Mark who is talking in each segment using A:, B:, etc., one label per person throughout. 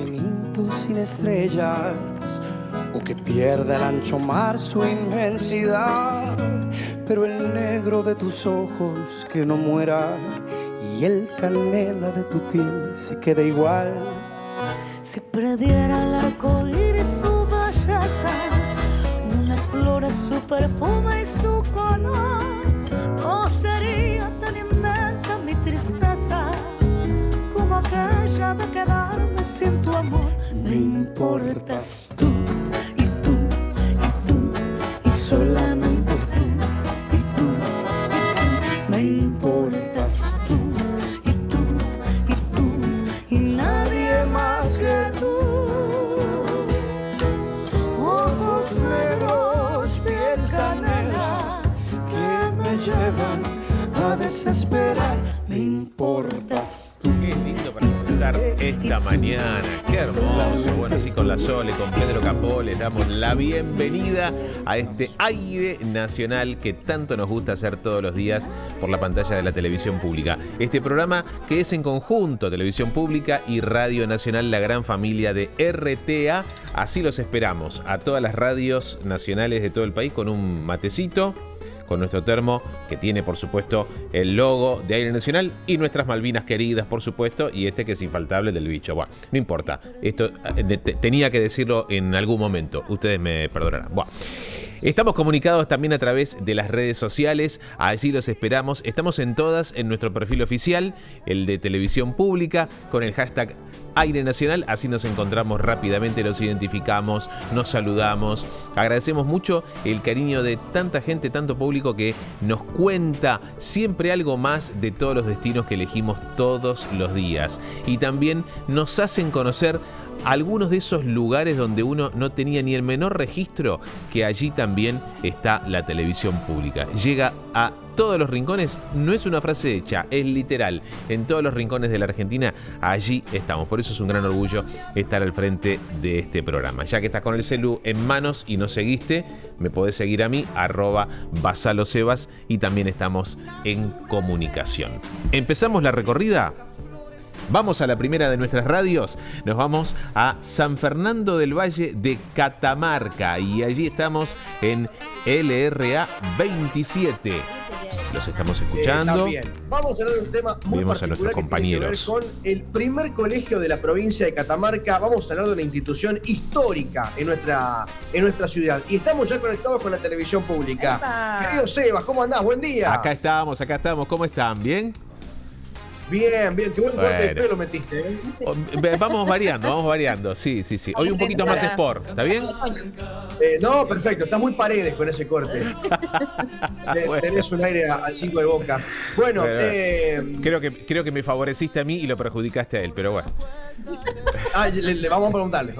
A: infinito sin estrellas, o que pierda el ancho mar su inmensidad, pero el negro de tus ojos que no muera y el canela de tu piel se quede igual.
B: Si perdiera el arco iris su belleza, unas flores su perfume y su color, no sería tan inmensa mi tristeza como aquella de quedarme sin tu amor. Me importas tú, y tú, y tú, y solamente tú, y tú, y tú. Me importas tú, y tú, y tú, y nadie más que tú. Ojos negros, piel canela, que me llevan a desesperar. Me importas tú.
C: Qué lindo para comenzar esta mañana. Qué hermoso. Bueno, así con la Sole, con Pedro Capó, les damos la bienvenida a este aire nacional que tanto nos gusta hacer todos los días por la pantalla de la televisión pública. Este programa que es en conjunto Televisión Pública y Radio Nacional, la gran familia de RTA. Así los esperamos a todas las radios nacionales de todo el país con un matecito, con nuestro termo que tiene por supuesto el logo de Aire Nacional y nuestras Malvinas queridas por supuesto, y este que es infaltable del bicho. Bueno, no importa, esto tenía que decirlo en algún momento, ustedes me perdonarán. Bueno. Estamos comunicados también a través de las redes sociales, allí los esperamos. Estamos en todas, en nuestro perfil oficial, el de Televisión Pública, con el hashtag Aire Nacional, así nos encontramos rápidamente, los identificamos, nos saludamos. Agradecemos mucho el cariño de tanta gente, tanto público que nos cuenta siempre algo más de todos los destinos que elegimos todos los días. Y también nos hacen conocer algunos de esos lugares donde uno no tenía ni el menor registro que allí también está la televisión pública. Llega a todos los rincones, no es una frase hecha, es literal. En todos los rincones de la Argentina, allí estamos. Por eso es un gran orgullo estar al frente de este programa. Ya que estás con el celu en manos y nos seguiste, me podés seguir a mí, @basalosebas, y también estamos en comunicación. ¿Empezamos la recorrida? Vamos a la primera de nuestras radios, nos vamos a San Fernando del Valle de Catamarca y allí estamos en LRA 27. Los estamos escuchando.
D: También. Vamos a hablar de un tema muy
C: Vemos
D: particular
C: a nuestros compañeros.
D: que tiene que ver con el primer colegio de la provincia de Catamarca. Vamos a hablar de una institución histórica en nuestra ciudad. Y estamos ya conectados con la televisión pública.
B: ¡Epa!
D: Querido Sebas, ¿cómo andás? Buen día.
C: Acá estamos. ¿Cómo están? ¿Bien?
D: Bien, qué buen corte de pelo metiste, ¿eh?
C: Vamos variando. Sí. Hoy un poquito más sport, ¿está bien?
D: No, perfecto, está muy Paredes con ese corte.
C: Bueno.
D: Tenés un aire al 5 de Boca. Bueno,
C: creo que me favoreciste a mí y lo perjudicaste a él, pero bueno.
D: Le vamos a preguntarle.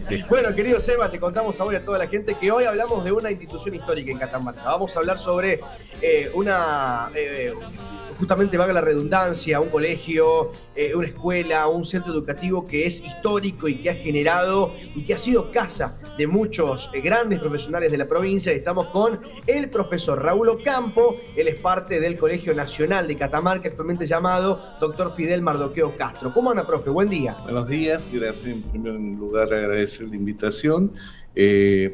C: Sí.
D: Bueno, querido Seba, te contamos hoy a toda la gente que hoy hablamos de una institución histórica en Catamarca. Vamos a hablar sobre justamente valga la redundancia, un colegio, una escuela, un centro educativo que es histórico y que ha generado y que ha sido casa de muchos grandes profesionales de la provincia. Estamos con el profesor Raúl Ocampo, él es parte del Colegio Nacional de Catamarca, actualmente llamado Dr. Fidel Mardoqueo Castro. ¿Cómo anda, profe? Buen día.
E: Buenos días, gracias en primer lugar agradecer la invitación.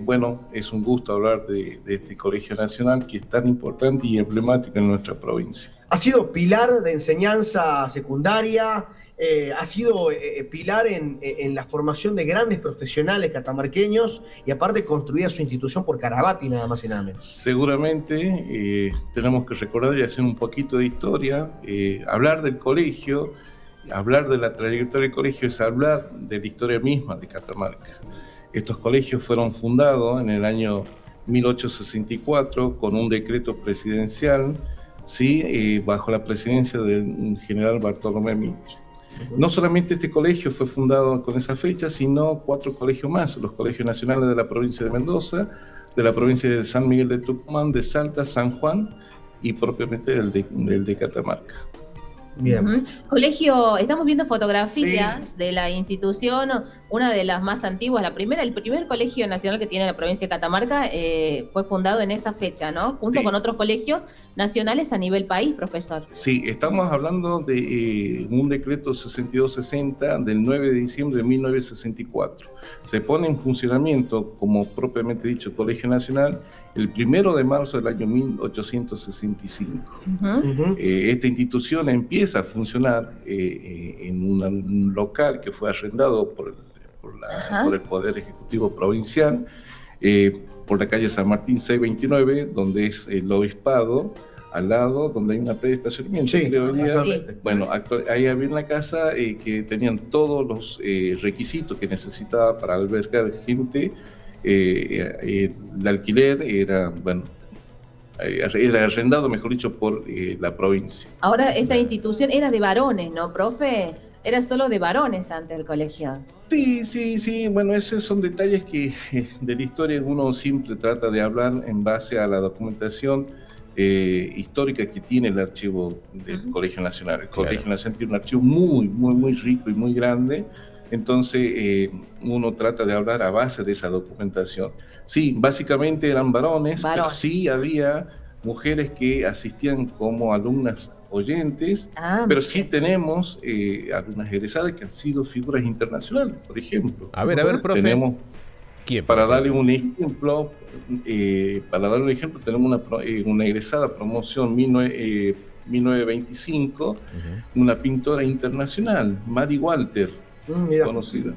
E: Bueno, es un gusto hablar de este Colegio Nacional que es tan importante y emblemático en nuestra provincia.
D: Ha sido pilar de enseñanza secundaria, ha sido pilar en la formación de grandes profesionales catamarqueños y aparte construida su institución por Carabati, nada más y nada menos.
E: Seguramente tenemos que recordar y hacer un poquito de historia, hablar del colegio, hablar de la trayectoria del colegio es hablar de la historia misma de Catamarca. Estos colegios fueron fundados en el año 1864 con un decreto presidencial, ¿sí? Bajo la presidencia del general Bartolomé Mitre. No solamente este colegio fue fundado con esa fecha, sino 4 colegios más, los colegios nacionales de la provincia de Mendoza, de la provincia de San Miguel de Tucumán, de Salta, San Juan y propiamente el de Catamarca.
D: Bien.
F: Colegio, estamos viendo fotografías de la institución, una de las más antiguas, el primer colegio nacional que tiene la provincia de Catamarca fue fundado en esa fecha, ¿no? Junto con otros colegios, nacionales a nivel país, profesor.
E: Sí, estamos hablando de un decreto 6260 del 9 de diciembre de 1964. Se pone en funcionamiento, como propiamente dicho, el Colegio Nacional, el 1 de marzo del año 1865. Esta institución empieza a funcionar en un local que fue arrendado por el Poder Ejecutivo Provincial, por la calle San Martín 629, donde es el obispado, al lado, donde hay una preestacionamiento.
D: Sí,
E: Bueno, ahí había una casa que tenían todos los requisitos que necesitaba para albergar gente. El alquiler era, era arrendado, mejor dicho, por la provincia.
F: Ahora, esta institución era de varones, ¿no, profe? Era solo de varones antes del colegio.
E: Sí, bueno, esos son detalles que de la historia uno siempre trata de hablar en base a la documentación histórica que tiene el archivo del Colegio Nacional. El Colegio Nacional tiene un archivo muy rico y muy grande, entonces uno trata de hablar a base de esa documentación. Sí, básicamente eran varones, pero sí había mujeres que asistían como alumnas oyentes, pero sí tenemos alumnas egresadas que han sido figuras internacionales, por ejemplo.
C: A ver, profe.
E: Tenemos,
C: ¿quién?
E: para darle un ejemplo, tenemos una egresada promoción 1925, una pintora internacional, Mary Walter, conocida.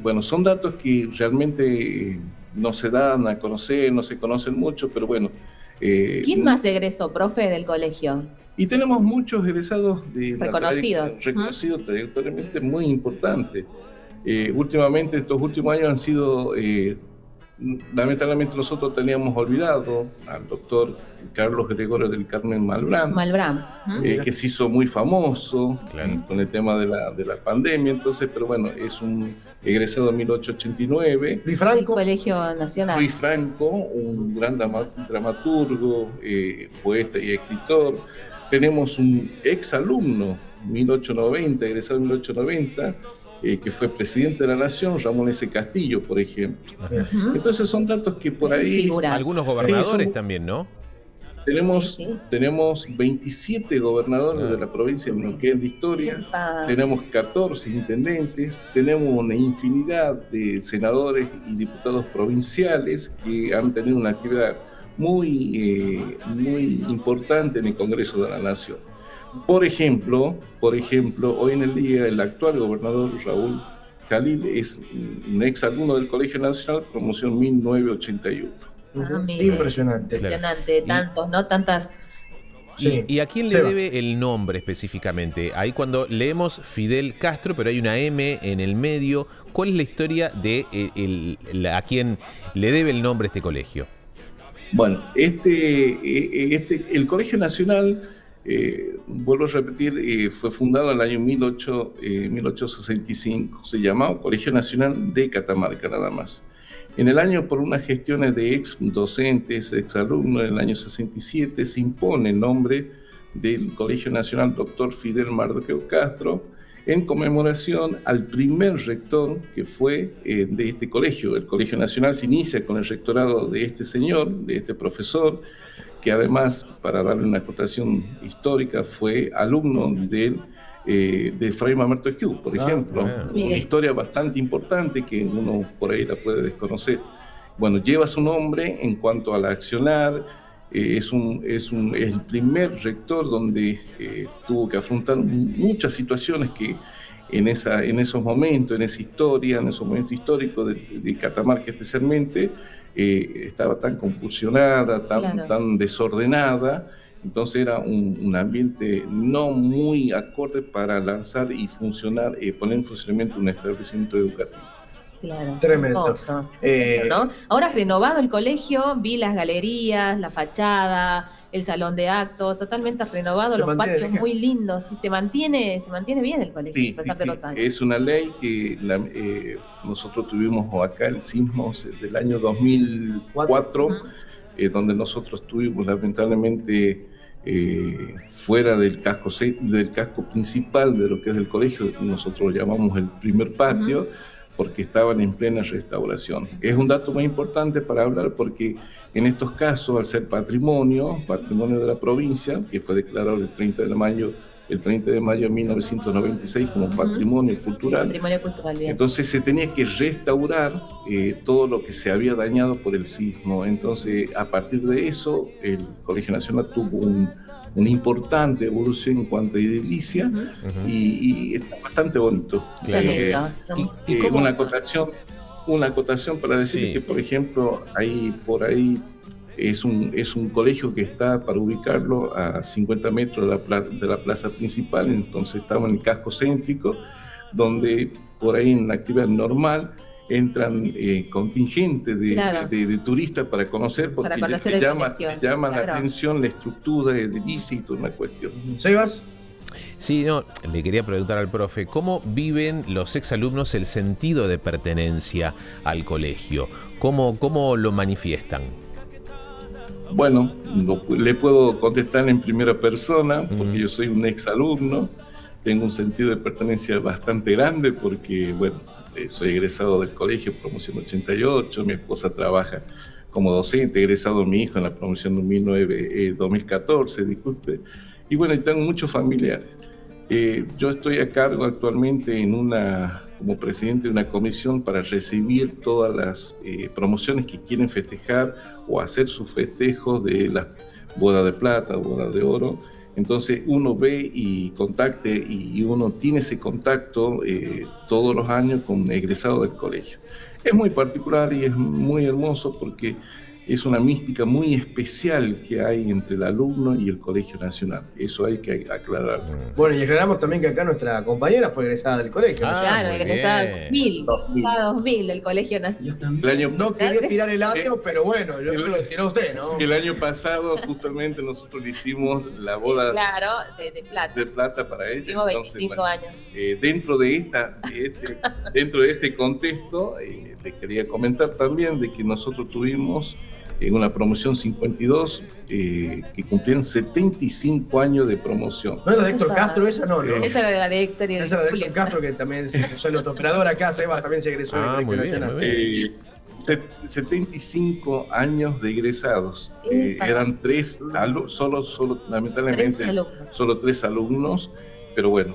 E: Bueno, son datos que realmente no se dan a conocer, no se conocen mucho, pero bueno.
F: ¿Quién más egresó, profe, del colegio?
E: Y tenemos muchos egresados
F: reconocidos
E: trayectoriamente muy importantes. Últimamente, estos últimos años han sido, lamentablemente nosotros teníamos olvidado al doctor Carlos Gregorio del Carmen Malbrán, que se hizo muy famoso con el tema de la pandemia, entonces, pero bueno, es un egresado de 1889.
D: Luis Franco.
F: El Colegio Nacional.
E: Luis Franco, un gran dramaturgo, poeta y escritor. Tenemos un ex alumno, 1890, egresado en 1890, que fue presidente de la Nación, Ramón S. Castillo, por ejemplo. Entonces son datos que por ahí...
F: Figuras.
C: Algunos gobernadores también, ¿no?
E: Tenemos 27 gobernadores de la provincia en lo que es de historia, tenemos 14 intendentes, tenemos una infinidad de senadores y diputados provinciales que han tenido una actividad muy importante en el Congreso de la Nación. Por ejemplo, hoy en el día el actual gobernador Raúl Jalil es un ex alumno del Colegio Nacional, promoción 1981.
D: Impresionante.
F: Impresionante, tantos, ¿no? Tantas.
C: ¿Y a quién le debe el nombre específicamente? Ahí cuando leemos Fidel Castro, pero hay una M en el medio, ¿cuál es la historia de a quién le debe el nombre a este colegio?
E: Bueno, el Colegio Nacional, vuelvo a repetir, fue fundado en el año 1865. Se llamaba Colegio Nacional de Catamarca, nada más. En el año, por unas gestiones de ex docentes, ex alumnos, en el año 67, se impone el nombre del Colegio Nacional Dr. Fidel Mardoqueo Castro, en conmemoración al primer rector que fue de este colegio. El Colegio Nacional se inicia con el rectorado de este señor, de este profesor, que además, para darle una acotación histórica, fue alumno de Fray Mamerto Esquiú, por ejemplo. Una historia bastante importante que uno por ahí la puede desconocer. Bueno, lleva su nombre en cuanto al accionar. Es el primer rector donde tuvo que afrontar muchas situaciones que en esos momentos, en esa historia, en esos momentos históricos de Catamarca especialmente, estaba tan convulsionada, tan desordenada. Entonces era un ambiente no muy acorde para lanzar y funcionar, poner en funcionamiento un establecimiento educativo.
F: Claro,
D: tremendo.
F: ¿No? Ahora has renovado el colegio, vi las galerías, la fachada, el salón de actos, totalmente has renovado, los patios muy lindos. Sí, se mantiene bien el colegio.
E: Sí, es una ley que nosotros tuvimos acá el sismo del año 2004, donde nosotros tuvimos lamentablemente fuera del casco principal de lo que es el colegio, nosotros lo llamamos el primer patio, porque estaban en plena restauración. Es un dato muy importante para hablar porque en estos casos, al ser patrimonio de la provincia, que fue declarado el 30 de mayo de 1996 como patrimonio cultural.
F: Patrimonio cultural, bien.
E: Entonces se tenía que restaurar todo lo que se había dañado por el sismo. Entonces, a partir de eso, el Colegio Nacional tuvo una importante evolución en cuanto a edilicia y está bastante bonito.
C: Claro.
E: Una acotación para decir que, por ejemplo, por ahí es un colegio que está, para ubicarlo, a 50 metros de la plaza principal. Entonces estamos en el casco céntrico, donde por ahí en la actividad normal entran contingentes de turistas para conocer, porque te llama la atención la estructura edilicia y toda una cuestión.
D: ¿Sebas?
C: Sí, no, le quería preguntar al profe, ¿cómo viven los exalumnos el sentido de pertenencia al colegio? ¿Cómo lo manifiestan?
E: Bueno, le puedo contestar en primera persona, porque yo soy un exalumno, tengo un sentido de pertenencia bastante grande, porque, bueno, soy egresado del colegio, promoción 88, mi esposa trabaja como docente, egresado mi hijo en la promoción 2014, disculpe, y bueno, tengo muchos familiares. Yo estoy a cargo actualmente como presidente de una comisión para recibir todas las promociones que quieren festejar o hacer sus festejos de las bodas de plata, bodas de oro. Entonces uno ve y uno tiene ese contacto todos los años con egresados del colegio. Es muy particular y es muy hermoso porque es una mística muy especial que hay entre el alumno y el Colegio Nacional. Eso hay que aclarar.
D: Bueno, y aclaramos también que acá nuestra compañera fue egresada del colegio.
F: Claro, egresada 2000 del Colegio Nacional.
D: No quería tirar el año, pero bueno, yo lo tiró usted, ¿no?
E: El año pasado justamente nosotros le hicimos la boda de plata para ella.
F: Tuvimos 25 años.
E: Dentro de este contexto, te quería comentar también de que nosotros tuvimos en una promoción 52 que cumplían 75 años de promoción.
D: ¿No era de Héctor Castro esa? No.
F: Esa era de la de Héctor y de
D: Esa era de Héctor Castro, que también soy el operador acá, Sebas también se egresó del Colegio Nacional.
E: 75 años de egresados. Eran lamentablemente, solo 3 alumnos, pero bueno,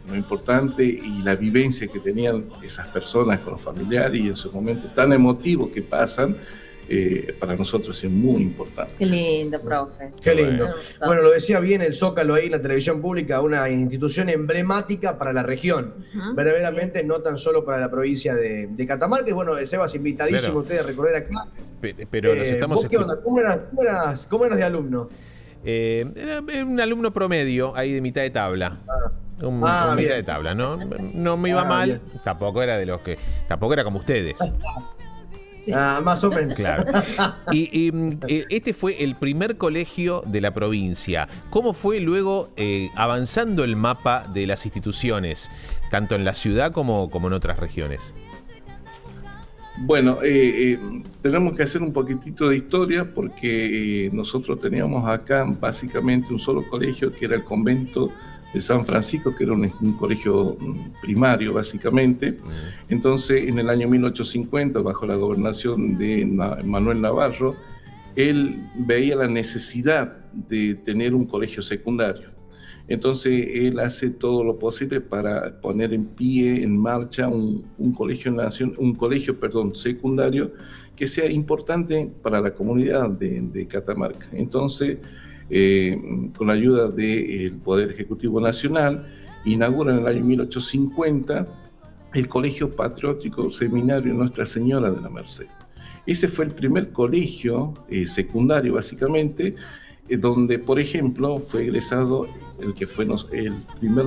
E: lo importante y la vivencia que tenían esas personas con los familiares y esos momentos tan emotivos que pasan, para nosotros es muy importante.
F: Qué lindo, profe.
D: Qué lindo. Bueno, lo decía bien el Zócalo ahí en la televisión pública, una institución emblemática para la región, verdaderamente no tan solo para la provincia de Catamarca. Y bueno, Sebas, invitadísimo usted a recorrer acá.
C: Pero nos estamos...
D: ¿Vos qué onda? ¿Cómo eras de alumno?
C: Era un alumno promedio, ahí de mitad de tabla. Mitad de tabla, ¿no? No me iba mal, bien. Tampoco era como ustedes.
D: Sí. Más o menos.
C: Claro. Y este fue el primer colegio de la provincia. ¿Cómo fue luego avanzando el mapa de las instituciones, tanto en la ciudad como en otras regiones?
E: Bueno, tenemos que hacer un poquitito de historia porque nosotros teníamos acá básicamente un solo colegio que era el convento de San Francisco, que era un colegio primario básicamente. Entonces, en el año 1850, bajo la gobernación de Manuel Navarro, él veía la necesidad de tener un colegio secundario. Entonces, él hace todo lo posible para poner en marcha un colegio secundario que sea importante para la comunidad de Catamarca. Entonces, con la ayuda del Poder Ejecutivo Nacional, inaugura en el año 1850 el Colegio Patriótico Seminario Nuestra Señora de la Merced. Ese fue el primer colegio secundario, básicamente, donde, por ejemplo, fue egresado el que fue el primer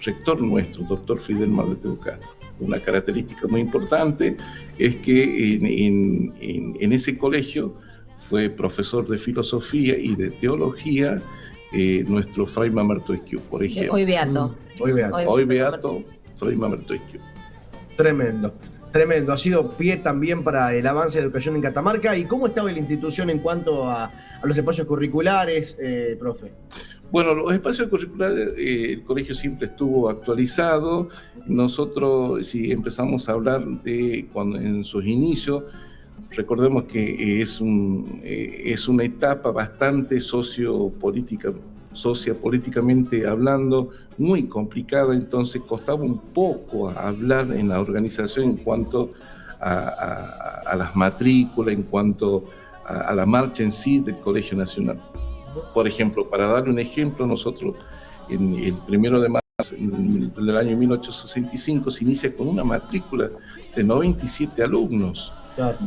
E: rector nuestro, doctor Fidel Maldonado Castro. Una característica muy importante es que en ese colegio fue profesor de filosofía y de teología nuestro Fray Mamerto Esquiú, por ejemplo.
F: Hoy beato.
E: Hoy beato, Fray Mamerto Esquiú.
D: Tremendo. Ha sido pie también para el avance de la educación en Catamarca. ¿Y cómo estaba la institución en cuanto a los espacios curriculares, profe?
E: Bueno, los espacios curriculares, el colegio siempre estuvo actualizado. Nosotros, si empezamos a hablar de cuando en sus inicios, recordemos que es una etapa bastante sociopolíticamente hablando, muy complicada, entonces costaba un poco hablar en la organización en cuanto a las matrículas, en cuanto a la marcha en sí del Colegio Nacional. Por ejemplo, para darle un ejemplo, nosotros en el 1 de marzo del año 1865 se inicia con una matrícula de 97 alumnos.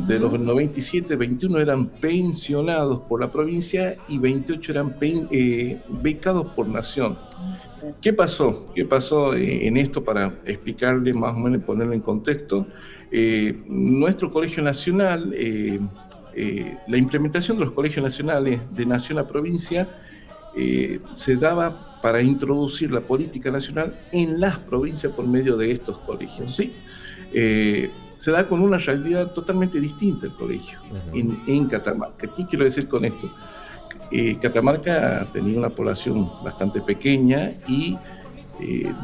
E: De los 97, 21 eran pensionados por la provincia y 28 eran becados por nación. ¿Qué pasó? ¿Qué pasó en esto para explicarle más o menos y ponerlo en contexto? Nuestro Colegio Nacional, la implementación de los colegios nacionales de nación a provincia se daba para introducir la política nacional en las provincias por medio de estos colegios, ¿sí? Se da con una realidad totalmente distinta el colegio en Catamarca. ¿Qué quiero decir con esto? Catamarca tenía una población bastante pequeña y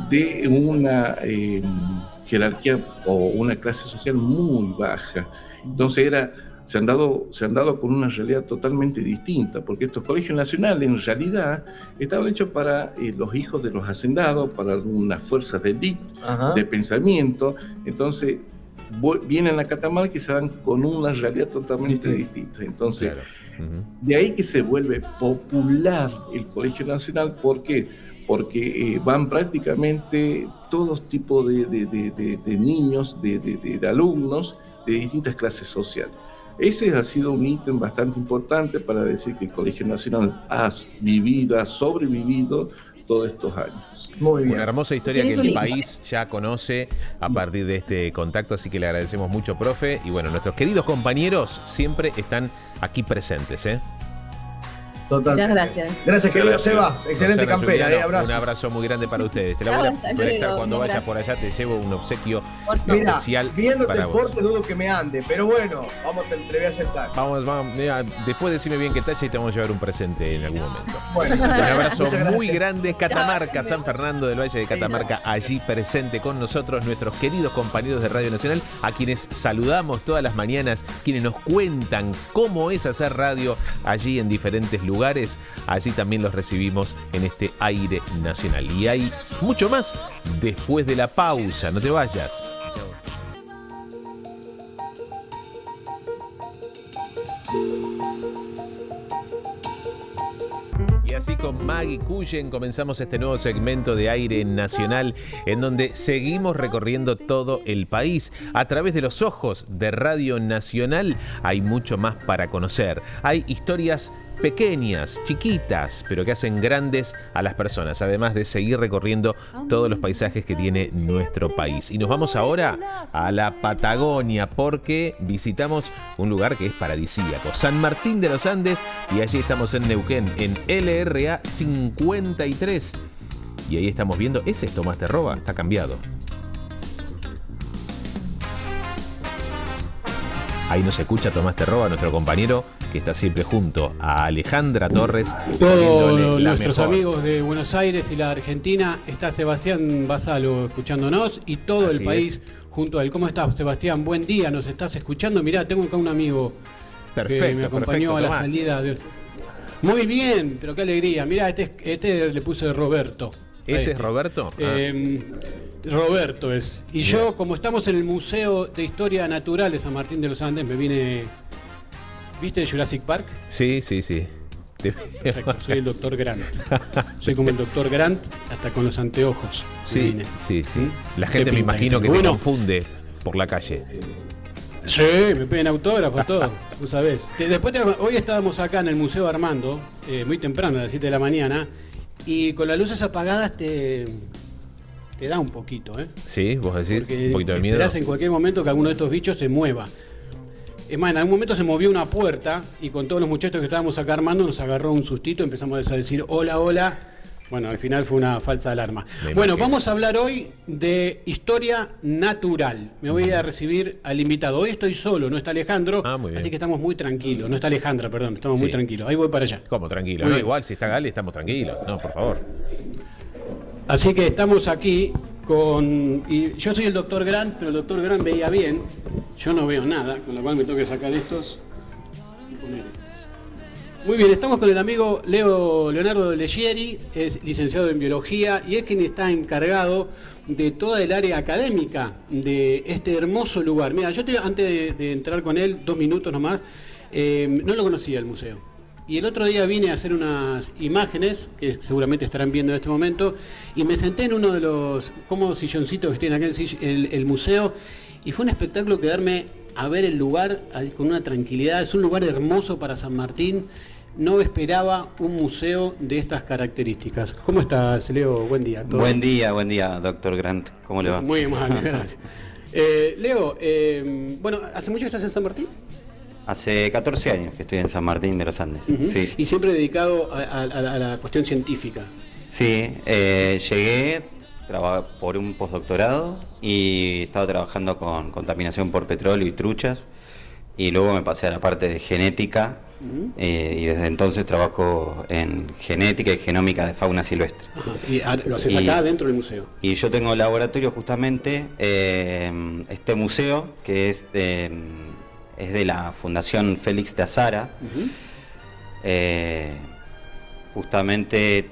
E: de una jerarquía o una clase social muy baja. Entonces se han dado con una realidad totalmente distinta, porque estos colegios nacionales en realidad estaban hechos para los hijos de los hacendados, para unas fuerzas de élite, de pensamiento. Entonces vienen a Catamarca y se dan con una realidad totalmente distinta. Entonces, de ahí que se vuelve popular el Colegio Nacional. ¿Por qué? Porque van prácticamente todos tipos de niños, de alumnos de distintas clases sociales. Ese ha sido un ítem bastante importante para decir que el Colegio Nacional ha sobrevivido todos estos años.
C: Muy bien. Una hermosa historia que el país ya conoce a partir de este contacto, así que le agradecemos mucho, profe. Y bueno, nuestros queridos compañeros siempre están aquí presentes, ¿eh?
D: Total.
F: Muchas gracias.
D: Gracias, querido Sebas. Excelente campera.
C: Abrazo. Un abrazo muy grande para ustedes. Te la voy a prestar cuando vayas por allá. Te llevo un obsequio especial.
D: Viendo
C: para
D: transporte dudo que me ande, pero bueno, te voy a aceptar.
C: Vamos, mira, después decime bien qué talla y te vamos a llevar un presente en algún momento.
D: Bueno,
C: un abrazo muy grande. Catamarca, San Fernando del Valle de Catamarca, allí presente con nosotros, nuestros queridos compañeros de Radio Nacional, a quienes saludamos todas las mañanas, quienes nos cuentan cómo es hacer radio allí en diferentes lugares. Allí también los recibimos en este aire nacional. Y hay mucho más después de la pausa. No te vayas. Y así con Maggie Cullen comenzamos este nuevo segmento de Aire Nacional, en donde seguimos recorriendo todo el país. A través de los ojos de Radio Nacional hay mucho más para conocer. Hay historias pequeñas, chiquitas, pero que hacen grandes a las personas, además de seguir recorriendo todos los paisajes que tiene nuestro país. Y nos vamos ahora a la Patagonia, porque visitamos un lugar que es paradisíaco, San Martín de los Andes, y allí estamos en Neuquén, en LRA 53. Y ahí estamos viendo, ese es Tomás Terroba, está cambiado. Ahí nos escucha Tomás Terroba, nuestro compañero, que está siempre junto a Alejandra Torres.
G: Todos nuestros amigos de Buenos Aires y la Argentina, está Sebastián Basalo escuchándonos y todo el país junto a él. ¿Cómo estás, Sebastián? Buen día, ¿nos estás escuchando? Mirá, tengo acá un amigo que me acompañó a la salida. Muy bien, pero qué alegría. Mirá, este le puse Roberto.
C: ¿Ese es Roberto?
G: Roberto es. Y yo, como estamos en el Museo de Historia Natural de San Martín de los Andes, me vine... ¿Viste Jurassic Park?
C: Sí, sí, sí.
G: Perfecto, soy el Dr. Grant. Soy como el Dr. Grant, hasta con los anteojos.
C: Sí, sí, sí. La gente me imagino que te confunde por la calle.
G: Sí, me piden autógrafos, todo, tú sabés. Después hoy estábamos acá en el Museo Armando, muy temprano, a las 7 de la mañana, y con las luces apagadas te da un poquito, ¿eh?
C: Sí, vos decís,
G: porque
C: un poquito de miedo.
G: Esperás en cualquier momento que alguno de estos bichos se mueva. Es más, en algún momento se movió una puerta y con todos los muchachos que estábamos acá armando nos agarró un sustito, empezamos a decir hola, hola, Bueno, al final fue una falsa alarma. Bueno, vamos a hablar hoy de historia natural. Me voy a recibir al invitado. Hoy estoy solo, no está Alejandro, así que estamos muy tranquilos. No está Alejandra, perdón, estamos muy tranquilos. Ahí voy para allá.
C: ¿Cómo tranquilo? No, igual, si está Gali, estamos tranquilos. No, por favor.
G: Así que estamos aquí con... Y yo soy el doctor Grant, pero el doctor Grant veía bien. Yo no veo nada, con lo cual me tengo que sacar estos y poner. Muy bien, estamos con el amigo Leonardo Leggieri, es licenciado en biología y es quien está encargado de toda el área académica de este hermoso lugar. Mira, yo antes de entrar con él, 2 minutos nomás, no lo conocía el museo. Y el otro día vine a hacer unas imágenes, que seguramente estarán viendo en este momento, y me senté en uno de los cómodos silloncitos que tiene acá el museo, y fue un espectáculo quedarme a ver el lugar con una tranquilidad. Es un lugar hermoso para San Martín. No esperaba un museo de estas características. ¿Cómo estás, Leo? Buen día.
H: Buen día, doctor Grant. ¿Cómo le va?
G: Muy mal, gracias. Leo, bueno, ¿hace mucho que estás en San Martín?
H: Hace 14 años que estoy en San Martín de los Andes. Sí.
G: ¿Y siempre dedicado a la cuestión científica?
H: Sí, llegué por un postdoctorado y estaba trabajando con contaminación por petróleo y truchas, y luego me pasé a la parte de genética. Y desde entonces trabajo en genética y genómica de fauna silvestre.
G: Ajá. ¿Y lo haces acá dentro del museo?
H: Y yo tengo laboratorio justamente, este museo que es de la Fundación Félix de Azara. Justamente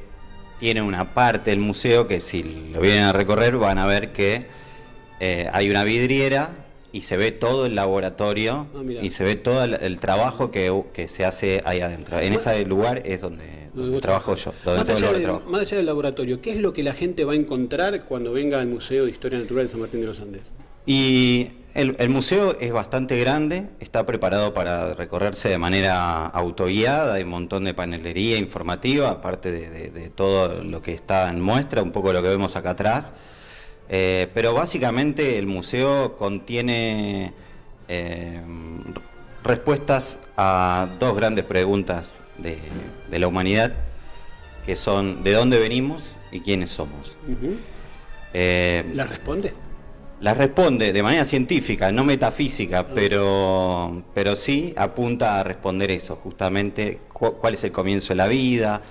H: tiene una parte del museo que, si lo vienen a recorrer, van a ver que hay una vidriera y se ve todo el laboratorio y se ve todo el trabajo que se hace ahí adentro. En ese lugar es donde trabajo yo.
G: Más allá del laboratorio, ¿qué es lo que la gente va a encontrar cuando venga al Museo de Historia Natural de San Martín de los Andes?
H: Y el museo es bastante grande, está preparado para recorrerse de manera autoguiada, hay un montón de panelería informativa, aparte de todo lo que está en muestra, un poco lo que vemos acá atrás. Pero básicamente el museo contiene respuestas a 2 grandes preguntas de la humanidad, que son ¿de dónde venimos y quiénes somos?
G: ¿Las responde?
H: Las responde de manera científica, no metafísica, pero sí apunta a responder eso, justamente cuál es el comienzo de la vida,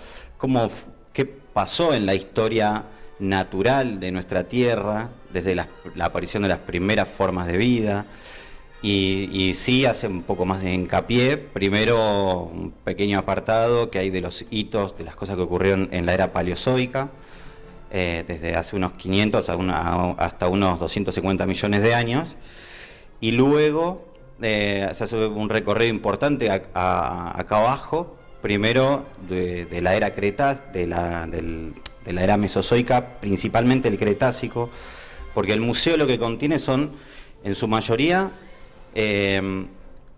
H: qué pasó en la historia natural de nuestra tierra, desde la aparición de las primeras formas de vida, y sí hace un poco más de hincapié, primero un pequeño apartado que hay de los hitos, de las cosas que ocurrieron en la era paleozoica, desde hace unos 500 hasta unos 250 millones de años, y luego se hace un recorrido importante acá abajo, primero de la era Cretácica, de la era Mesozoica, principalmente el Cretácico, porque el museo lo que contiene son, en su mayoría,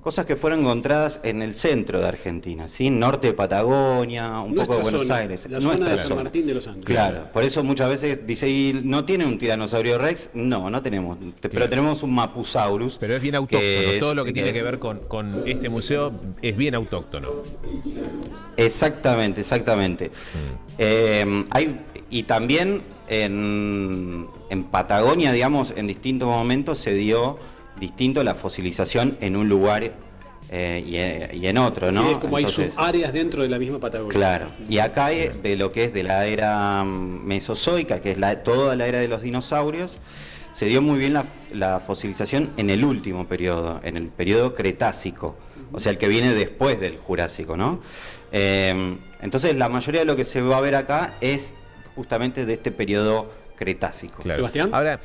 H: cosas que fueron encontradas en el centro de Argentina, ¿sí? Norte de Patagonia, un poco de Buenos Aires.
G: La zona de San Martín de los Andes.
H: Claro, por eso muchas veces dice, ¿y no tiene un tiranosaurio rex? No tenemos, pero tenemos un Mapusaurus.
C: Pero es bien autóctono, todo lo que tiene que ver con este museo es bien autóctono.
H: Exactamente. Y también en Patagonia, digamos, en distintos momentos se dio distinto la fosilización en un lugar y en otro, ¿no?
G: Sí, como entonces, hay subáreas dentro de la misma Patagonia.
H: Claro, y acá de lo que es de la era mesozoica, que es toda la era de los dinosaurios, se dio muy bien la fosilización en el último periodo, en el periodo Cretácico, o sea, el que viene después del Jurásico, ¿no? Entonces la mayoría de lo que se va a ver acá es justamente de este periodo Cretácico.
C: Claro.
G: Sebastián.
C: Ahora,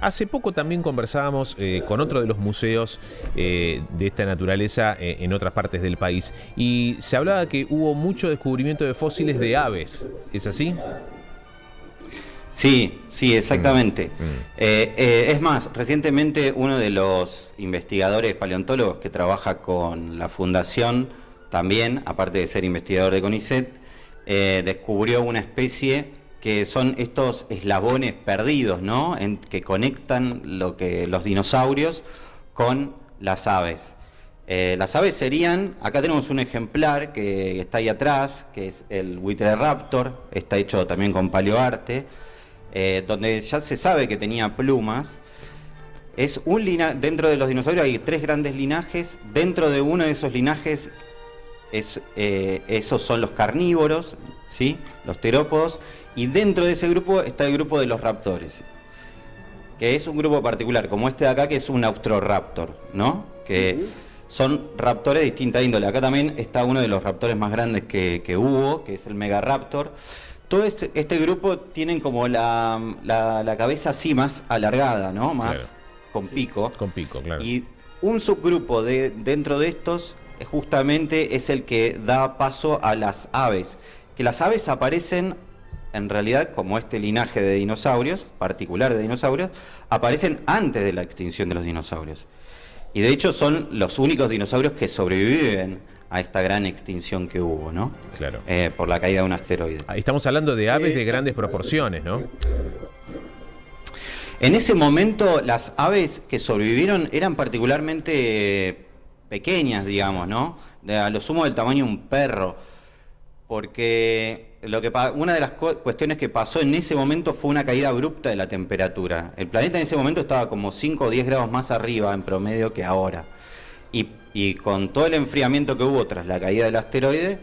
C: hace poco también conversábamos con otro de los museos de esta naturaleza en otras partes del país, y se hablaba que hubo mucho descubrimiento de fósiles de aves. ¿Es así?
H: Sí, exactamente. Es más, recientemente uno de los investigadores paleontólogos que trabaja con la Fundación, también, aparte de ser investigador de CONICET, descubrió una especie que son estos eslabones perdidos, ¿no? Que conectan los dinosaurios con las aves. Las aves serían, acá tenemos un ejemplar que está ahí atrás, que es el buitre raptor, está hecho también con paleoarte, donde ya se sabe que tenía plumas. Es un dentro de los dinosaurios hay 3 grandes linajes. Dentro de uno de esos linajes, esos son los carnívoros, ¿sí? Los terópodos. Y dentro de ese grupo está el grupo de los raptores, que es un grupo particular, como este de acá, que es un austroraptor, ¿no? Que son raptores de distinta índole. Acá también está uno de los raptores más grandes que hubo, que es el megaraptor. Todo este grupo tienen como la cabeza así más alargada, ¿no? Más... Claro. Con pico.
C: Con pico, claro.
H: Y un subgrupo dentro de estos justamente es el que da paso a las aves. Que las aves aparecen, en realidad, como este linaje de dinosaurios, particular de dinosaurios, aparecen antes de la extinción de los dinosaurios. Y de hecho son los únicos dinosaurios que sobreviven a esta gran extinción que hubo, ¿no?
C: Claro.
H: Por la caída de un asteroide.
C: Ahí estamos hablando de aves de grandes proporciones, ¿no?
H: En ese momento las aves que sobrevivieron eran particularmente pequeñas, ¿no? A lo sumo del tamaño de un perro, porque una de las cuestiones que pasó en ese momento fue una caída abrupta de la temperatura. El planeta en ese momento estaba como 5 o 10 grados más arriba en promedio que ahora. Y con todo el enfriamiento que hubo tras la caída del asteroide,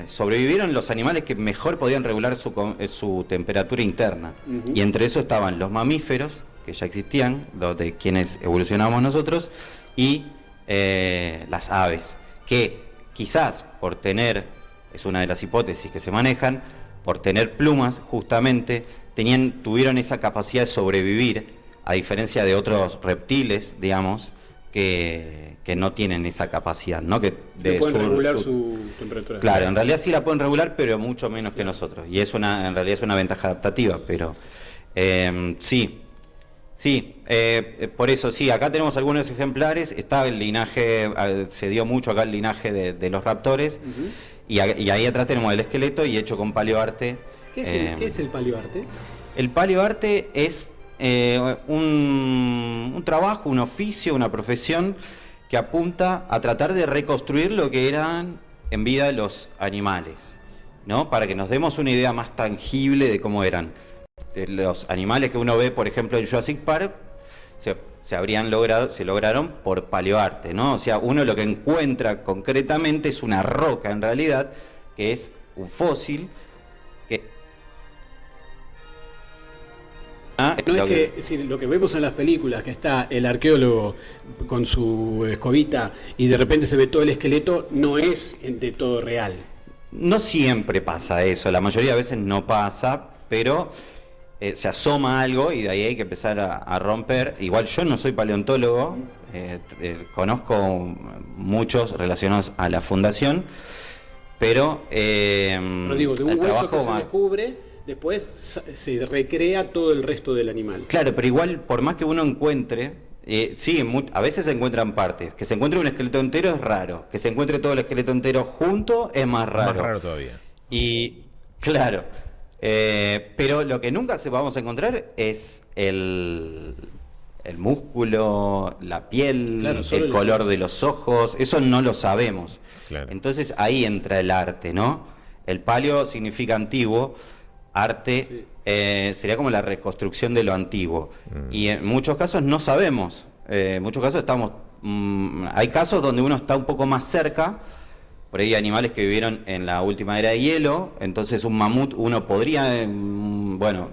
H: sobrevivieron los animales que mejor podían regular su temperatura interna. Y entre eso estaban los mamíferos, que ya existían, los de quienes evolucionamos nosotros, y las aves, que quizás por tener, es una de las hipótesis que se manejan, por tener plumas justamente, tuvieron esa capacidad de sobrevivir, a diferencia de otros reptiles, digamos, que no tienen esa capacidad, ¿no? Que
G: pueden regular su temperatura.
H: Claro, en realidad sí la pueden regular, pero mucho menos que nosotros. Y en realidad es una ventaja adaptativa, pero sí. Por eso sí, acá tenemos algunos ejemplares. Está el linaje, se dio mucho acá el linaje de los raptores. Y ahí atrás tenemos el esqueleto y hecho con paleoarte.
G: ¿Qué es el paleoarte?
H: El paleoarte es un trabajo, un oficio, una profesión que apunta a tratar de reconstruir lo que eran en vida los animales, ¿no? Para que nos demos una idea más tangible de cómo eran. Los animales que uno ve, por ejemplo, en Jurassic Park, se lograron por paleoarte, ¿no? O sea, uno lo que encuentra concretamente es una roca, en realidad, que es un fósil.
G: No es que lo que vemos en las películas, que está el arqueólogo con su escobita y de repente se ve todo el esqueleto, no es de todo real.
H: No siempre pasa eso, la mayoría de veces no pasa, pero se asoma algo y de ahí hay que empezar a romper. Igual yo no soy paleontólogo, conozco muchos relacionados a la fundación, pero
G: digo, de un hueso que se descubre, después se recrea todo el resto del animal.
H: Claro, pero igual, por más que uno encuentre, a veces se encuentran partes. Que se encuentre un esqueleto entero es raro. Que se encuentre todo el esqueleto entero junto es más raro.
C: Más raro todavía.
H: Y, claro, pero lo que nunca vamos a encontrar es el músculo, la piel, claro, el color de los ojos. Eso no lo sabemos. Claro. Entonces ahí entra el arte, ¿no? El paleo significa antiguo. Arte sería como la reconstrucción de lo antiguo. Y en muchos casos no sabemos. En muchos casos hay casos donde uno está un poco más cerca. Por ahí animales que vivieron en la última era de hielo. Entonces un mamut uno podría...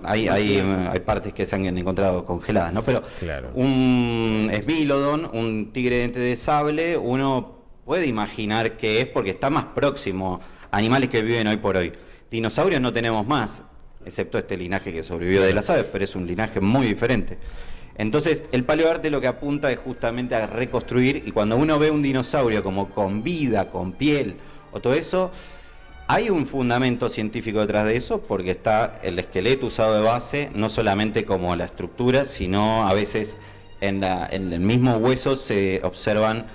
H: hay partes que se han encontrado congeladas, ¿no? Pero claro, un esmilodon, un tigre de diente de sable, uno puede imaginar que es porque está más próximo a animales que viven hoy por hoy. Dinosaurios no tenemos más, excepto este linaje que sobrevivió de las aves, pero es un linaje muy diferente. Entonces, el paleoarte lo que apunta es justamente a reconstruir, y cuando uno ve un dinosaurio como con vida, con piel, o todo eso, hay un fundamento científico detrás de eso, porque está el esqueleto usado de base, no solamente como la estructura, sino a veces en el mismo hueso se observan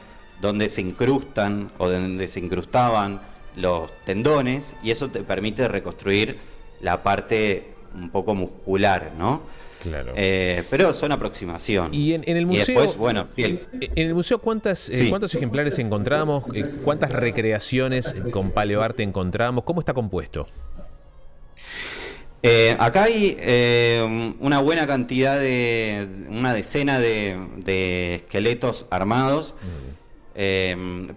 H: donde se incrustan o donde se incrustaban los tendones, y eso te permite reconstruir la parte un poco muscular, ¿no?
C: Claro.
H: Pero son aproximación.
C: Y en el museo,
H: y después, bueno,
C: en el museo ¿cuántos ejemplares encontramos? ¿Cuántas recreaciones con paleoarte encontramos? ¿Cómo está compuesto?
H: Acá hay una buena cantidad una decena de esqueletos armados,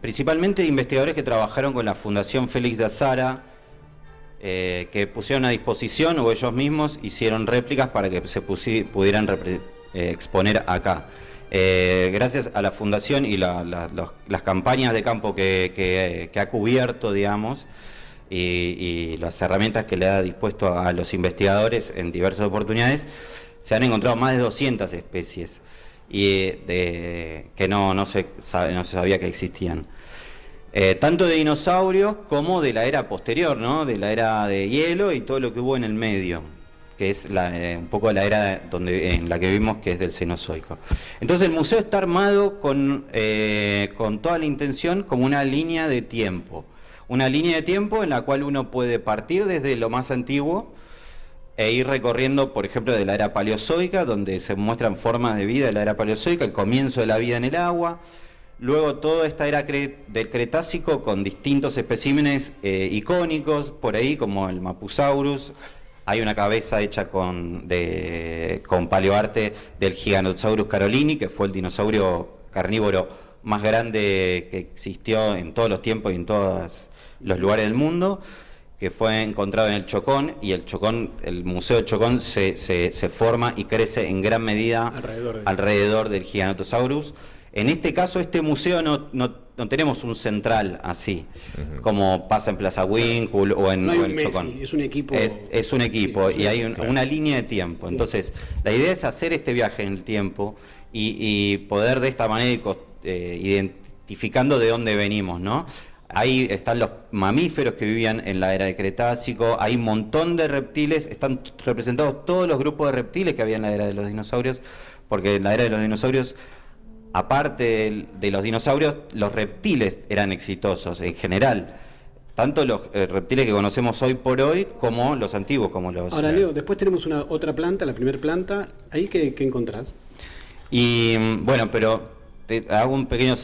H: principalmente de investigadores que trabajaron con la Fundación Félix de Azara, que pusieron a disposición, o ellos mismos hicieron réplicas para que se pudieran exponer acá. Gracias a la Fundación y las campañas de campo que ha cubierto, digamos, y las herramientas que le ha dispuesto a los investigadores en diversas oportunidades, se han encontrado más de 200 especies que no se sabía que existían. Tanto de dinosaurios como de la era posterior, ¿no? De la era de hielo y todo lo que hubo en el medio, que es un poco la era en la que vivimos, que es del Cenozoico. Entonces el museo está armado con toda la intención como una línea de tiempo. Una línea de tiempo en la cual uno puede partir desde lo más antiguo e ir recorriendo, por ejemplo, de la era paleozoica, donde se muestran formas de vida de la era paleozoica, el comienzo de la vida en el agua, luego toda esta era del Cretácico con distintos especímenes icónicos, por ahí como el Mapusaurus. Hay una cabeza hecha con paleoarte del Giganotosaurus carolini, que fue el dinosaurio carnívoro más grande que existió en todos los tiempos y en todos los lugares del mundo, que fue encontrado en el Chocón, y el Museo de Chocón se forma y crece en gran medida alrededor del Giganotosaurus. En este caso, este museo no tenemos un central así, como pasa en Plaza Winkle o en el Chocón.
G: Es un equipo.
H: Es un equipo, sí, y hay una línea de tiempo. Entonces, la idea es hacer este viaje en el tiempo y poder de esta manera identificando de dónde venimos, ¿no? Ahí están los mamíferos que vivían en la era del Cretácico, hay un montón de reptiles, están representados todos los grupos de reptiles que había en la era de los dinosaurios, porque en la era de los dinosaurios, aparte de los dinosaurios, los reptiles eran exitosos en general. Tanto los reptiles que conocemos hoy por hoy como los antiguos, como los...
G: Ahora, Leo, después tenemos otra planta, la primera planta. ¿Ahí qué encontrás?
H: Y bueno, pero te hago un pequeño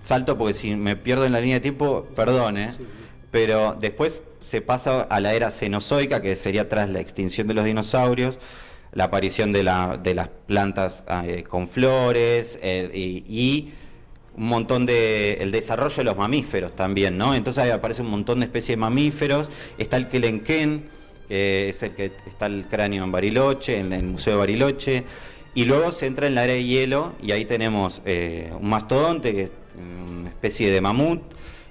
H: salto porque si me pierdo en la línea de tiempo, perdone. Sí. Pero después se pasa a la era cenozoica, que sería tras la extinción de los dinosaurios, la aparición de las plantas con flores y un montón el desarrollo de los mamíferos también, ¿no? Entonces ahí aparece un montón de especies de mamíferos. Está el Kelenquén, que es el que está el cráneo en Bariloche, en el Museo de Bariloche, y luego se entra en la era de hielo y ahí tenemos un mastodonte, que es una especie de mamut,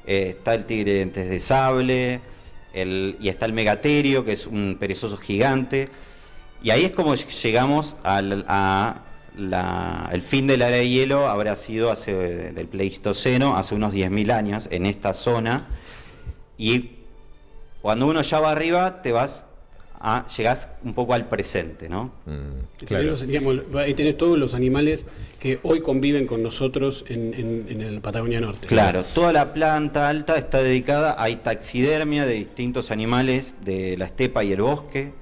H: está el tigre de dientes de sable, y está el megaterio, que es un perezoso gigante. Y ahí es como llegamos el fin de la era de hielo, habrá sido del Pleistoceno, hace unos 10.000 años, en esta zona. Y cuando uno ya va arriba, llegás un poco al presente, ¿no?
G: Claro. Ahí tenés todos los animales que hoy conviven con nosotros en el Patagonia Norte.
H: Claro, toda la planta alta está dedicada a taxidermia de distintos animales de la estepa y el bosque.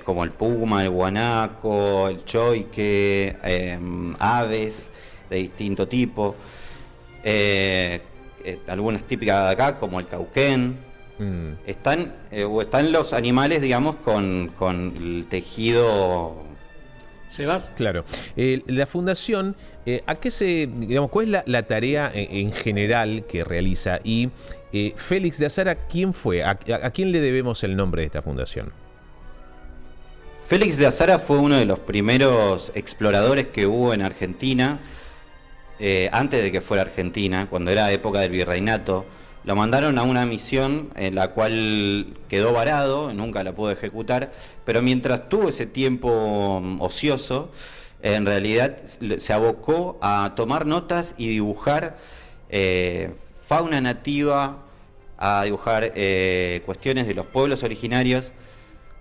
H: Como el puma, el guanaco, el choique, aves de distinto tipo, algunas típicas de acá como el cauquén. Están los animales, digamos, con el tejido.
C: ¿Sebas? Claro. La fundación, ¿a qué cuál es la tarea en general que realiza? Y Félix de Azara, ¿quién fue? ¿A quién le debemos el nombre de esta fundación?
H: Félix de Azara fue uno de los primeros exploradores que hubo en Argentina, antes de que fuera Argentina, cuando era época del virreinato. Lo mandaron a una misión en la cual quedó varado, nunca la pudo ejecutar, pero mientras tuvo ese tiempo ocioso, en realidad se abocó a tomar notas y dibujar fauna nativa, a dibujar cuestiones de los pueblos originarios,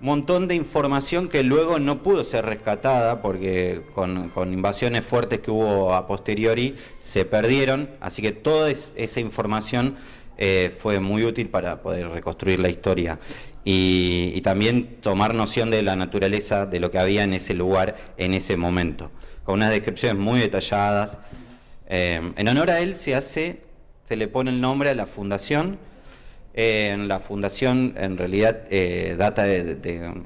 H: un montón de información que luego no pudo ser rescatada porque con invasiones fuertes que hubo a posteriori se perdieron, así que toda esa información fue muy útil para poder reconstruir la historia y también tomar noción de la naturaleza, de lo que había en ese lugar en ese momento, con unas descripciones muy detalladas. En honor a él se le pone el nombre a la fundación. La fundación en realidad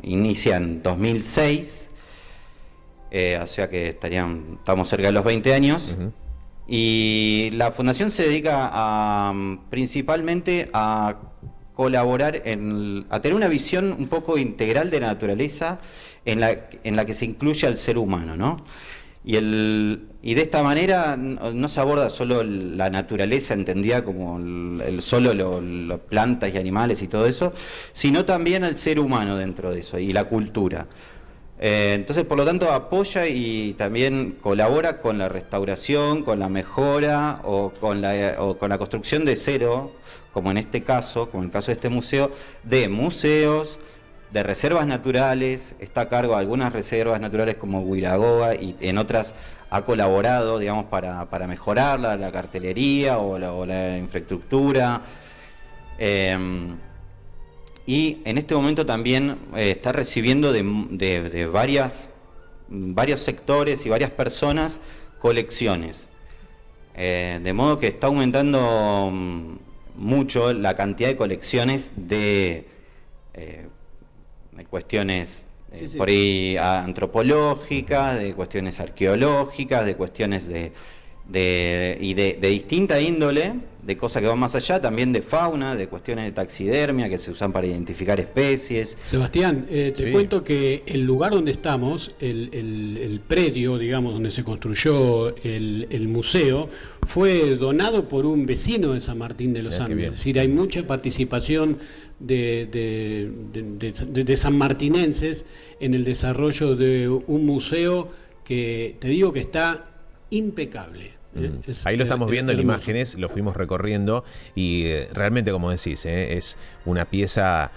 H: inicia en 2006, o sea que estamos cerca de los 20 años. Uh-huh. Y la fundación se dedica principalmente a colaborar a tener una visión un poco integral de la naturaleza en la que se incluye al ser humano, ¿no? Y de esta manera no se aborda solo la naturaleza entendida como solo las plantas y animales y todo eso, sino también al ser humano dentro de eso y la cultura. Entonces, por lo tanto, apoya y también colabora con la restauración, con la mejora o con la construcción de cero, como en este caso, como en el caso de este museo, de museos, de reservas naturales. Está a cargo de algunas reservas naturales como Huiragoa y en otras ha colaborado, digamos, para mejorar la cartelería o la infraestructura. Y en este momento también está recibiendo de varios sectores y varias personas colecciones. De modo que está aumentando mucho la cantidad de colecciones de cuestiones por ahí antropológicas, de cuestiones arqueológicas, de cuestiones de distinta índole, de cosas que van más allá, también de fauna, de cuestiones de taxidermia que se usan para identificar especies.
G: Sebastián, te cuento que el lugar donde estamos, el predio, digamos, donde se construyó el museo, fue donado por un vecino de San Martín de los Andes. Es decir, hay mucha participación de sanmartinenses en el desarrollo de un museo que te digo que está impecable.
C: Ahí lo estamos viendo en imágenes, lo fuimos recorriendo y realmente, como decís, es una pieza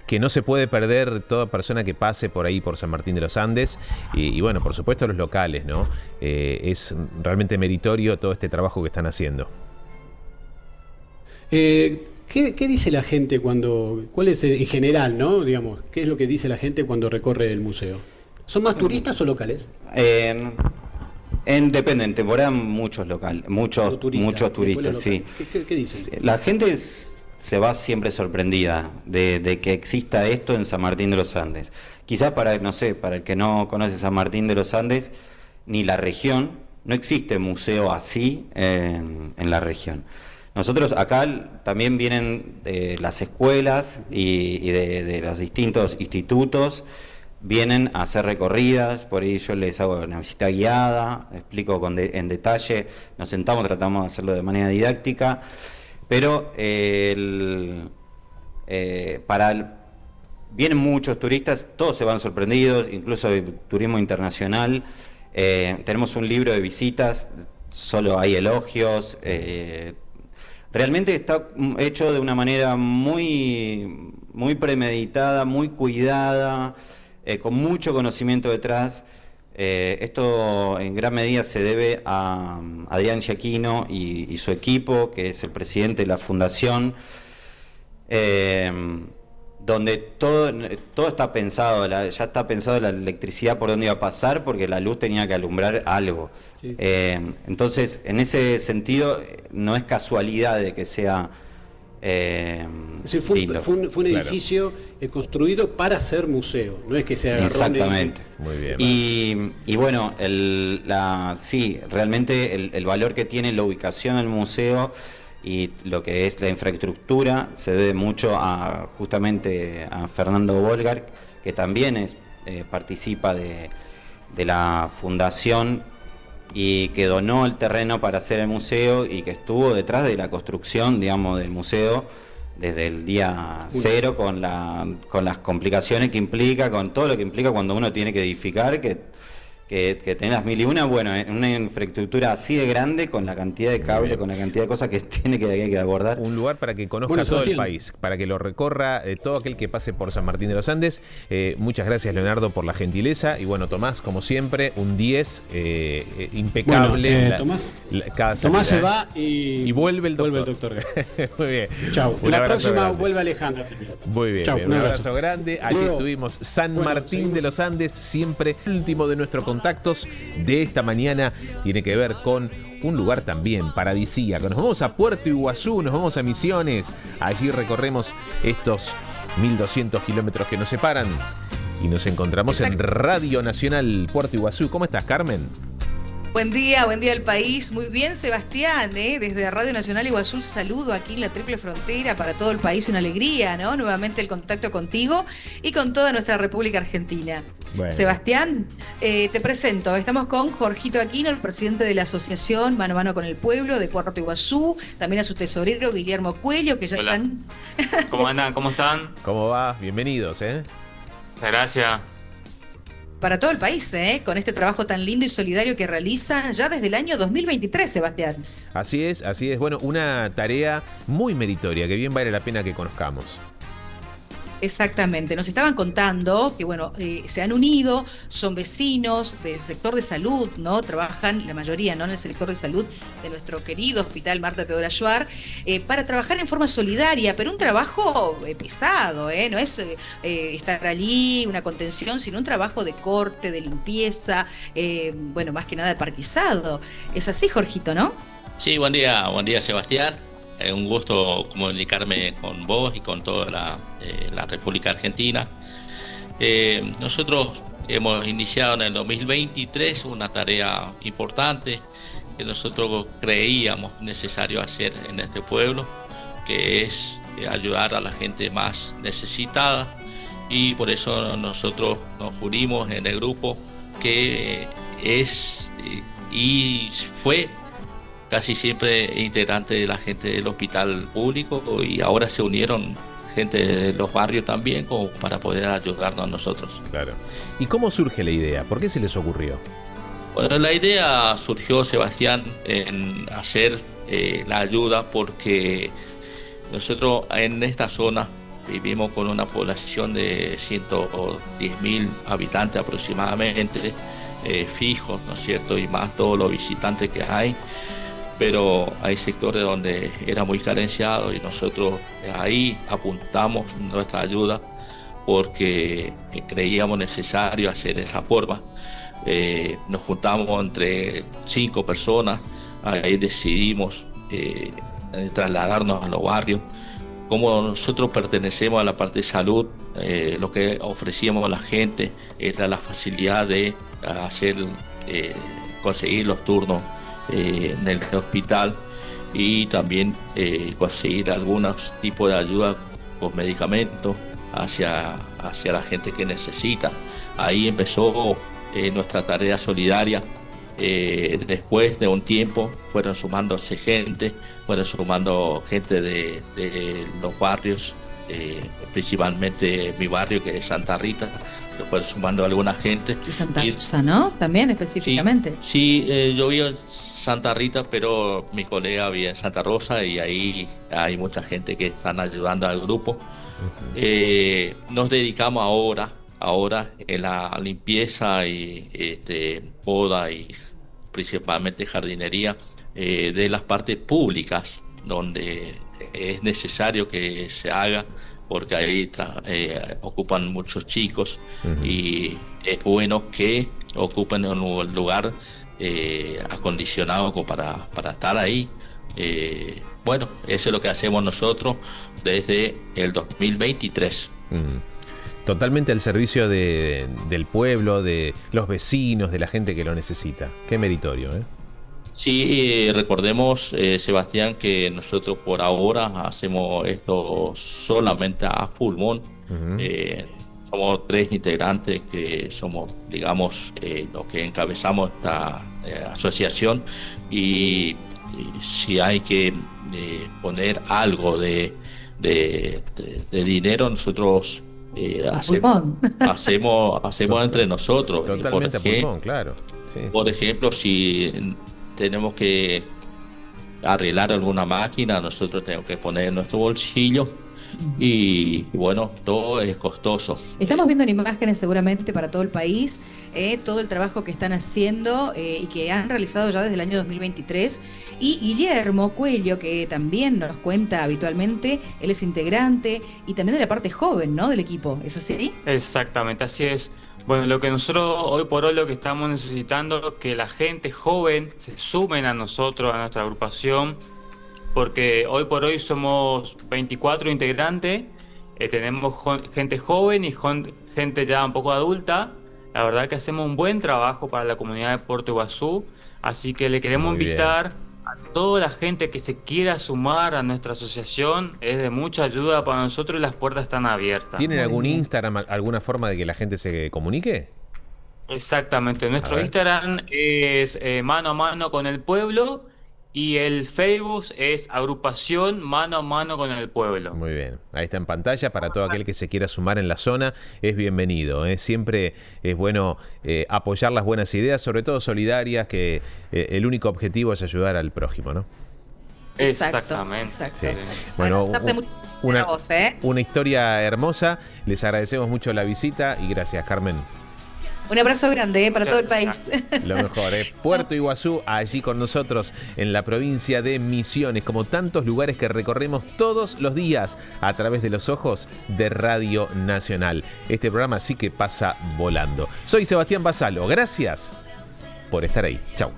C: que no se puede perder toda persona que pase por ahí por San Martín de los Andes y bueno, por supuesto los locales, ¿no? Es realmente meritorio todo este trabajo que están haciendo.
G: ¿Qué dice la gente cuál es en general, ¿no? Digamos, qué es lo que dice la gente cuando recorre el museo? ¿Son más turistas o locales?
H: Depende, en temporada muchos turistas, sí.
G: ¿Qué dicen?
H: La gente se va siempre sorprendida de que exista esto en San Martín de los Andes. Quizás para el que no conoce San Martín de los Andes, ni la región, no existe museo así en la región. Nosotros acá también vienen de las escuelas y de los distintos institutos, vienen a hacer recorridas, por ahí yo les hago una visita guiada, explico en detalle, nos sentamos, tratamos de hacerlo de manera didáctica, pero vienen muchos turistas, todos se van sorprendidos, incluso el turismo internacional. Tenemos un libro de visitas, solo hay elogios. Realmente está hecho de una manera muy, muy premeditada, muy cuidada, con mucho conocimiento detrás. Esto en gran medida se debe a Adrián Giaquino y su equipo, que es el presidente de la fundación, donde todo está pensado, ya está pensado la electricidad por dónde iba a pasar, porque la luz tenía que alumbrar algo. Sí. Entonces, en ese sentido, no es casualidad de que sea...
G: es decir, fue un edificio construido para ser museo, no es que se agarró.
H: Exactamente.
C: Muy bien.
H: Y bueno, sí, realmente el valor que tiene la ubicación del museo y lo que es la infraestructura se debe mucho justamente a Fernando Volgar, que también participa de la fundación y que donó el terreno para hacer el museo y que estuvo detrás de la construcción, digamos, del museo desde el día cero, con las complicaciones que implica, con todo lo que implica cuando uno tiene que edificar, que que tenés las 1001, bueno, en una infraestructura así de grande, con la cantidad de cable, con la cantidad de cosas que tiene que abordar.
C: Un lugar para que conozca todo el país, para que lo recorra todo aquel que pase por San Martín de los Andes. Muchas gracias, Leonardo, por la gentileza. Y bueno, Tomás, como siempre, un 10 impecable.
G: Bueno, Tomás se va y
C: vuelve el doctor. Muy bien.
G: Chau. La próxima grande. Vuelve Alejandro.
C: Muy bien.
G: Chau,
C: un abrazo grande. Allí estuvimos, San Martín de los Andes, siempre el último de nuestros contactos de esta mañana tiene que ver con un lugar también paradisíaco. Nos vamos a Puerto Iguazú, nos vamos a Misiones. Allí recorremos estos 1200 kilómetros que nos separan y nos encontramos en Radio Nacional Puerto Iguazú. ¿Cómo estás, Carmen?
I: Buen día al país. Muy bien, Sebastián, desde Radio Nacional Iguazú, saludo aquí en la Triple Frontera para todo el país, una alegría, ¿no? Nuevamente el contacto contigo y con toda nuestra República Argentina. Bueno. Sebastián, te presento, estamos con Jorgito Aquino, el presidente de la Asociación Mano a Mano con el Pueblo de Puerto Iguazú, también a su tesorero Guillermo Cuello, que ya
J: Hola.
I: Están...
J: ¿Cómo andan? ¿Cómo están?
C: ¿Cómo va? Bienvenidos,
J: Gracias.
I: Para todo el país, con este trabajo tan lindo y solidario que realizan ya desde el año 2023, Sebastián.
C: Así es. Bueno, una tarea muy meritoria que bien vale la pena que conozcamos.
I: Exactamente, nos estaban contando que se han unido, son vecinos del sector de salud, ¿no? Trabajan la mayoría, ¿no? En el sector de salud de nuestro querido Hospital Marta Teodora Schwarz, para trabajar en forma solidaria, pero un trabajo pesado, no es estar allí, una contención, sino un trabajo de corte, de limpieza, más que nada de parquizado. Es así, Jorgito, ¿no?
J: Sí, buen día Sebastián. Un gusto comunicarme con vos y con toda la República Argentina. Nosotros hemos iniciado en el 2023 una tarea importante que nosotros creíamos necesario hacer en este pueblo, que es ayudar a la gente más necesitada, y por eso nosotros nos unimos en el grupo que es y fue casi siempre integrante de la gente del hospital público, y ahora se unieron gente de los barrios también como para poder ayudarnos a nosotros.
C: Claro. ¿Y cómo surge la idea? ¿Por qué se les ocurrió?
J: Bueno, la idea surgió, Sebastián, en hacer la ayuda porque nosotros en esta zona vivimos con una población de 110.000 habitantes aproximadamente, fijos, ¿no es cierto? Y más todos los visitantes que hay. Pero hay sectores donde era muy carenciado y nosotros ahí apuntamos nuestra ayuda porque creíamos necesario hacer esa forma. Nos juntamos entre 5 personas, ahí decidimos trasladarnos a los barrios. Como nosotros pertenecemos a la parte de salud, lo que ofrecíamos a la gente era la facilidad de conseguir los turnos en el hospital y también conseguir algunos tipos de ayuda con medicamentos hacia la gente que necesita. Ahí empezó nuestra tarea solidaria. Después de un tiempo fueron sumándose gente de los barrios, principalmente mi barrio que es Santa Rita. Fueron sumando alguna gente.
I: Y Santa Rosa, ¿no? También específicamente.
J: Sí, yo vivo en Santa Rita, pero mi colega vive en Santa Rosa y ahí hay mucha gente que están ayudando al grupo. Nos dedicamos ahora en la limpieza y poda y principalmente jardinería de las partes públicas donde es necesario que se haga, porque ahí ocupan muchos chicos. Y es bueno que ocupen un lugar acondicionado como para estar ahí. Eso es lo que hacemos nosotros desde el 2023.
C: Totalmente al servicio del pueblo, de los vecinos, de la gente que lo necesita. Qué meritorio, ¿eh?
J: Sí, recordemos, Sebastián, que nosotros por ahora hacemos esto solamente a pulmón. Somos 3 integrantes que somos, digamos, los que encabezamos esta asociación, y si hay que poner algo de dinero, nosotros hacemos entre nosotros.
C: Totalmente a pulmón, claro. Sí.
J: Por ejemplo, si tenemos que arreglar alguna máquina, nosotros tenemos que poner en nuestro bolsillo. Y bueno, todo es costoso.
I: Estamos viendo en imágenes seguramente para todo el país todo el trabajo que están haciendo y que han realizado ya desde el año 2023. Y Guillermo Cuello, que también nos cuenta habitualmente, él es integrante y también de la parte joven, ¿no?, del equipo. ¿Es así?
K: Exactamente, así es. Bueno, lo que nosotros hoy por hoy lo que estamos necesitando es que la gente joven se sumen a nosotros, a nuestra agrupación, porque hoy por hoy somos 24 integrantes, tenemos gente joven y gente ya un poco adulta. La verdad que hacemos un buen trabajo para la comunidad de Puerto Iguazú, así que le queremos invitar a toda la gente que se quiera sumar a nuestra asociación. Es de mucha ayuda para nosotros y las puertas están abiertas.
C: ¿Tienen algún Instagram, alguna forma de que la gente se comunique?
K: Exactamente, nuestro Instagram es Mano a Mano con el Pueblo. Y el Facebook es Agrupación Mano a Mano con el Pueblo.
C: Muy bien. Ahí está en pantalla para todo aquel que se quiera sumar en la zona. Es bienvenido. Siempre es bueno apoyar las buenas ideas, sobre todo solidarias, que el único objetivo es ayudar al prójimo, ¿no?
K: Exactamente.
C: Sí. Bueno, una historia hermosa. Les agradecemos mucho la visita y gracias, Carmen.
I: Un abrazo grande para todo el país.
C: Lo mejor, Puerto Iguazú, allí con nosotros en la provincia de Misiones, como tantos lugares que recorremos todos los días a través de los ojos de Radio Nacional. Este programa sí que pasa volando. Soy Sebastián Basalo, gracias por estar ahí. Chau.